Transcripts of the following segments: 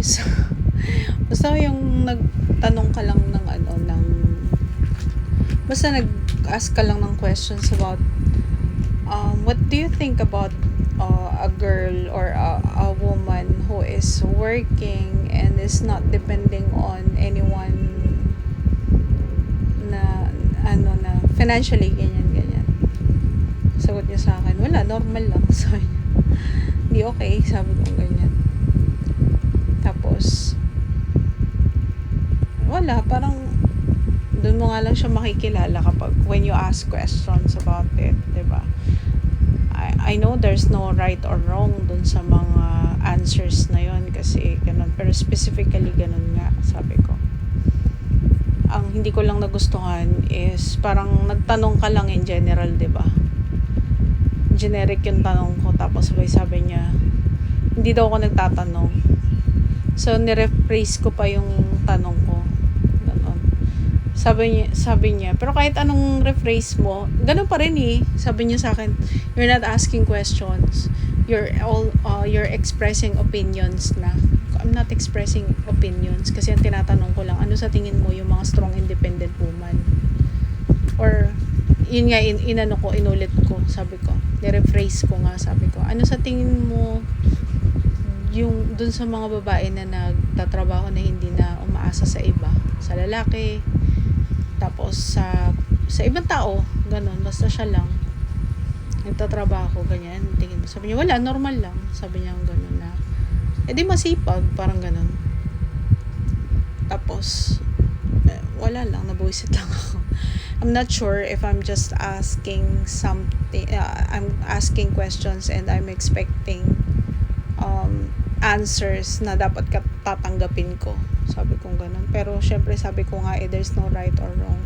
is basta yung nagtanong ka lang ng basta nag-ask ka lang ng questions about what do you think about a girl or a woman who is working and is not depending on anyone na financially ganyan. Sagot niya sa akin, wala, normal lang. Sabi niya, hindi okay, sabi ko ganyan. Tapos wala, parang doon mo nga lang siya makikilala kapag when you ask questions about it, 'di ba? I know there's no right or wrong dun sa mga answers na yon kasi ganun, pero specifically ganun nga sabi ko. Ang hindi ko lang nagustuhan is parang nagtanong ka lang in general, 'di ba? Generic yung tanong ko, tapos sabi niya hindi daw ako nagtatanong. So nirephrase ko pa yung tanong ko. Sabi niya, pero kahit anong rephrase mo, ganun pa rin eh. Sabi niya sa akin, you're not asking questions. You're expressing opinions na. I'm not expressing opinions kasi ang tinatanong ko lang, ano sa tingin mo yung mga strong independent woman? Or, yun nga, inulit ko, sabi ko. Nirephrase ko nga, sabi ko. Ano sa tingin mo yung dun sa mga babae na nagtatrabaho na hindi na umaasa sa iba, sa lalaki, tapos sa ibang tao, ganun, basta siya lang nagtatrabaho, ganyan, tingin mo. Sabi niya, wala, normal lang. Sabi niya, ganun na, di masipag, parang ganun. Tapos, wala lang, nabuisit lang ako. I'm not sure if I'm just asking something, I'm asking questions and I'm expecting answers na dapat tatanggapin ko. Sabi ko ganun. Pero syempre sabi ko nga there's no right or wrong.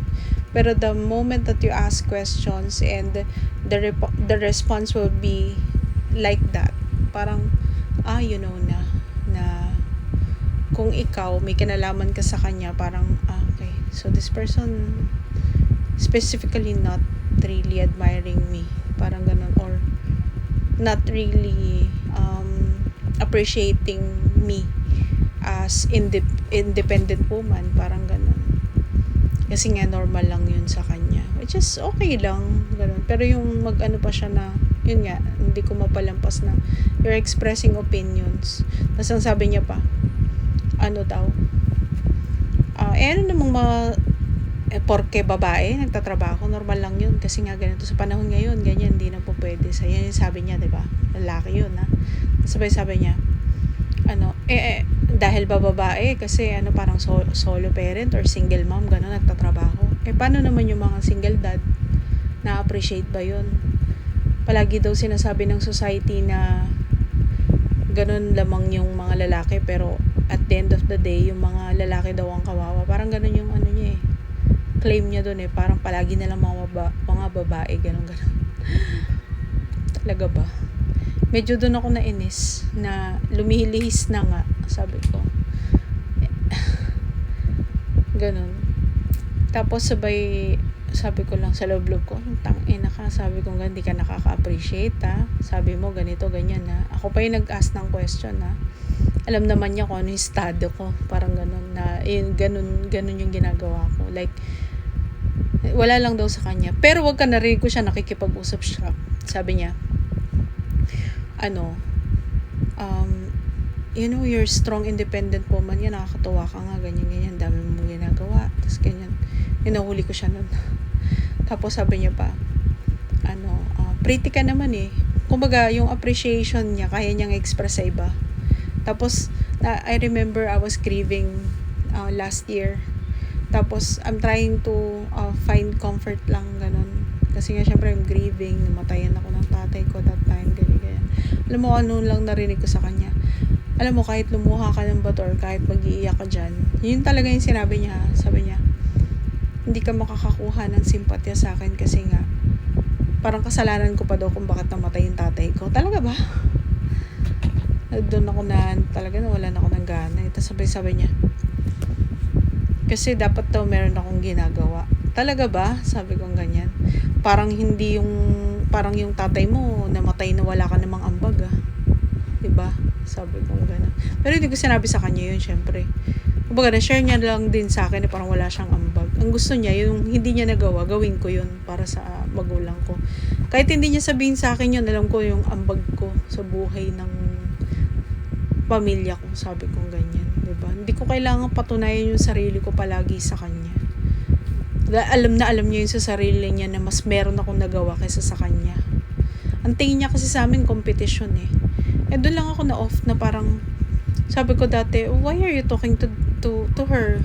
Pero the moment that you ask questions and the response will be like that, parang you know na kung ikaw may kinalaman ka sa kanya, parang okay, so this person specifically not really admiring me, parang ganun, or not really appreciating me as independent woman, parang ganun. Kasi nga normal lang yun sa kanya, which is okay lang, ganun. Pero yung pa siya na, yun nga, hindi ko mapalampas na you're expressing opinions. Tapos ang sabi niya pa, ano namang porke babae nagtatrabaho, normal lang yun kasi nga ganito sa panahon ngayon, ganyan, hindi na po pwede. So yan yung sabi niya, diba? Lalaki yun, ha? Sabi niya, dahil ba babae kasi parang solo parent or single mom, gano'n, nagtatrabaho. Paano naman yung mga single dad? Na-appreciate ba yun? Palagi daw sinasabi ng society na gano'n lamang yung mga lalaki, pero at the end of the day, yung mga lalaki daw ang kawawa. Parang gano'n yung niya claim niya doon parang palagi na lang mga babae, gano'n. Talaga ba? Medyo doon ako nainis na lumilihis na nga, sabi ko. Ganun. Tapos sabi ko lang sa loob ko, tangina ka, sabi ko, hindi ka nakaka-appreciate, ha? Sabi mo ganito, ganyan, ha? Ako pa yung nag-ask ng question, ha? Alam naman niya kung ano yung estado ko, parang ganun, na ganun yung ginagawa ko. Like, wala lang daw sa kanya. Pero wag ka narinig ko siya, nakikipag-usap siya. Sabi niya, you're strong independent woman, yan, nakakatuwa ka nga, ganyan, dami mo ginagawa, tapos ganyan, nahuli ko siya nun. Tapos sabi niya pa, pretty ka naman kumbaga yung appreciation niya kaya niyang express sa iba. Tapos I remember I was grieving last year, tapos I'm trying to find comfort lang, ganun, kasi nga syempre I'm grieving, namatayan ako ng tatay ko that time, ganyan. Alam mo, ano lang narinig ko sa kanya, alam mo, kahit lumuha ka ng bato or kahit mag-iiyak ka dyan, yun talaga yung sinabi niya. Sabi niya, hindi ka makakakuha ng simpatya sa akin kasi nga parang kasalanan ko pa daw kung bakit namatay yung tatay ko. Talaga ba? Doon ako talaga nawala na ako ng gana. Tapos sabi niya, kasi dapat daw meron akong ginagawa. Talaga ba? Sabi ko ganyan. Parang yung tatay mo namatay na wala ka namang ambag, 'di ba? sabi ko gano'n. Pero hindi ko sinabi sa kanya yun, syempre. Kumbaga, na-share niya lang din sa akin na parang wala siyang ambag. Ang gusto niya, yung hindi niya nagawa, gawin ko yun para sa magulang ko. Kahit hindi niya sabihin sa akin yun, alam ko yung ambag ko sa buhay ng pamilya ko, sabi ko ganyan, diba? Hindi ko kailangan patunayan yung sarili ko palagi sa kanya. Alam na alam niya yun sa sarili niya na mas meron akong nagawa kaysa sa kanya. Ang tingin niya kasi sa amin, competition eh. Doon lang ako na off na parang, sabi ko dati, why are you talking to her?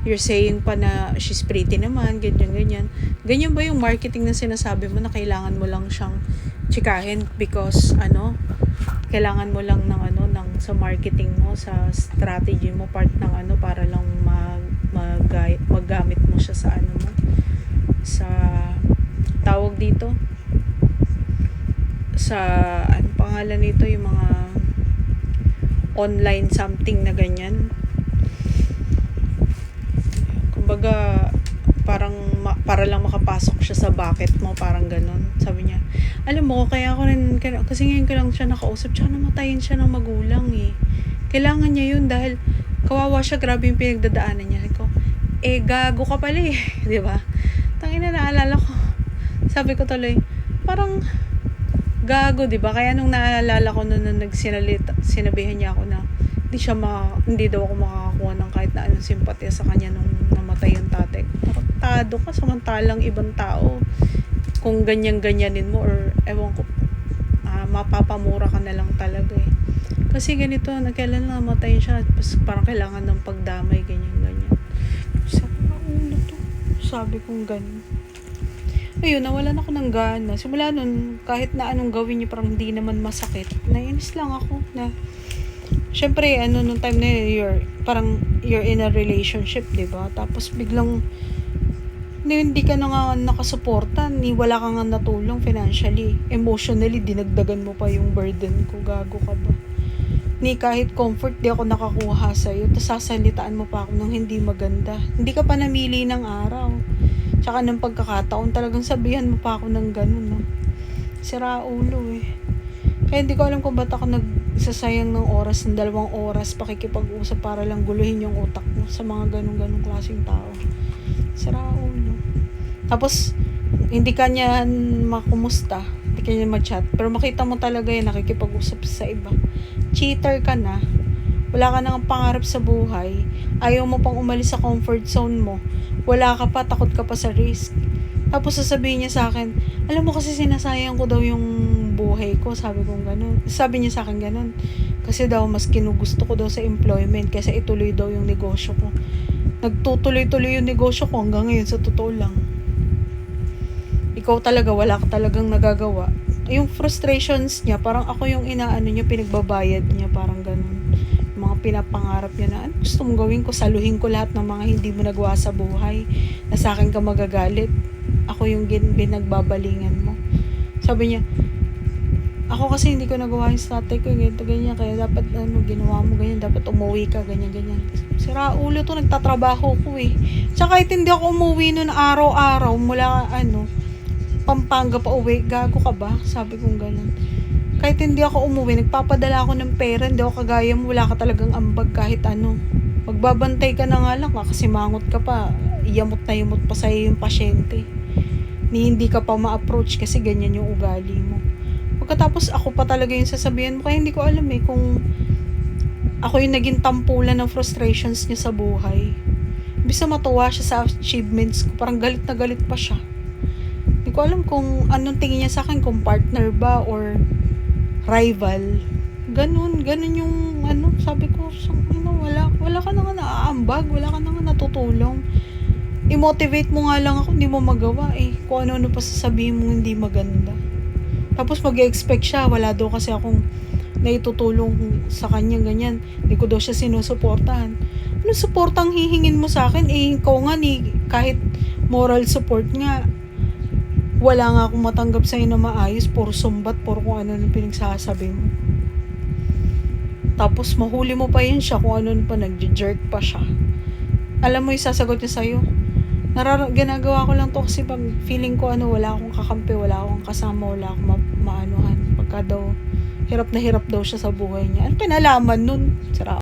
You're saying pa na she's pretty naman, ganyan. Ganyan ba yung marketing na sinasabi mo na kailangan mo lang siyang tsikahin because, kailangan mo lang ng sa marketing mo, sa strategy mo, part ng para lang maggamit mo siya sa mo, sa tawag dito, sa pangalan nito, yung mga online something na ganyan. Kumbaga parang para lang makapasok siya sa bucket mo, parang ganon. Sabi niya, alam mo, kaya ako rin, kasi ngayon ko lang siya nakausap, tsaka namatayin siya ng magulang eh. Kailangan niya yun dahil kawawa siya, grabe yung pinagdadaanan niya. Ko, gago ka pala eh. Diba? Tangina, naalala ko. Sabi ko tuloy, parang gago, diba? Kaya nung naalala ko nung sinabihan niya ako na hindi daw ako makakakuha ng kahit na anong simpatya sa kanya nung namatay yung tatay. Tarantado ka, samantalang ibang tao, kung ganyan-ganyanin mo or ewan ko, mapapamura ka na lang talaga eh. Kasi ganito, kailan na namatay siya, parang kailangan ng pagdamay, ganyan-ganyan. Sabi kong ganun. Ayun, nawalan ako ng gana. Simula nun, kahit na anong gawin niyo, parang hindi naman masakit. Nainis lang ako na, syempre, nung time na yun, you're in a relationship, diba? Tapos biglang, hindi ka na nga nakasuporta, wala ka nga natulong financially, emotionally, dinagdagan mo pa yung burden ko, gago ka ba? Kahit comfort, di ako nakakuha sa'yo, tapos sasalitaan mo pa ako ng hindi maganda. Hindi ka pa namili ng araw. Tsaka ng pagkakataon, talagang sabihan mo pa ako ng ganun, no? Sira ulo eh. Kaya hindi ko alam kung ba't ako nagsasayang ng oras, ng 2 oras pakikipag-usap para lang guluhin yung utak mo sa mga ganung-ganung klaseng tao. Sira ulo. Tapos, hindi ka niya makumusta, hindi ka niya mag-chat, pero makita mo talaga yan, nakikipag-usap sa iba. Cheater ka na, wala ka nang pangarap sa buhay, ayaw mo pang umalis sa comfort zone mo, wala ka pa, takot ka pa sa risk. Tapos sasabihin niya sa akin, alam mo kasi sinasayang ko daw yung buhay ko, sabi kong ganun. Sabi niya sa akin ganun, kasi daw mas kinugusto ko daw sa employment kaysa ituloy daw yung negosyo ko. Nagtutuloy-tuloy yung negosyo ko hanggang ngayon, sa totoo lang. Ikaw talaga, wala ka talagang nagagawa. Yung frustrations niya, parang ako yung niya, pinagbabayad niya, parang ganun. Yung mga pinapangarap niya na, gusto mong gawin ko, saluhin ko lahat ng mga hindi mo nagawa sa buhay, na sa akin ka magagalit. Ako yung binagbabalingan mo. Sabi niya, ako kasi hindi ko nagawa yung tatay ko, ganyan, kaya dapat ginawa mo ganyan, dapat umuwi ka, ganyan. Sira ulo to, nagtatrabaho ko eh. Tsaka kahit hindi ako umuwi nun araw-araw, mula Pampanga pa uwi, gago ka ba? Sabi kong ganun. Kahit hindi ako umuwi, nagpapadala ako ng pera, hindi ako kagaya mo, wala ka talagang ambag kahit ano. Magbabantay ka na nga lang, kasi mangot ka pa, yamot na yamot pa sa'yo yung pasyente. Hindi ka pa ma-approach kasi ganyan yung ugali mo. Pagkatapos ako pa talaga yung sasabihan mo, kaya hindi ko alam kung ako yung naging tampulan ng frustrations niya sa buhay. Bisa matuwa siya sa achievements ko, parang galit na galit pa siya. Hindi ko alam kung anong tingin niya sa akin, kung partner ba or rival. Ganun yung sabi ko, wala ka na nga naaambag, wala ka na nga natutulong. I-motivate mo nga lang ako, hindi mo magawa kung ano pa sasabihin mo hindi maganda. Tapos mag-expect siya, wala daw kasi akong naitutulong sa kanya, ganyan. Hindi ko daw siya sinusuportahan. Anong suportang hihingin mo sa akin? Ikaw nga kahit moral support nga, wala nga akong matanggap sa'yo na maayos, puro sumbat, puro kung ano yung pinagsasabi mo. Tapos mahuli mo pa yun siya, kung ano pa, nag-jerk pa siya. Alam mo yung sasagot niya sa'yo, ginagawa ko lang to kasi pag feeling ko wala akong kakampi, wala akong kasama, wala akong maanuhan. Pagka daw hirap na hirap daw siya sa buhay niya. Ano kinalaman nun? Sira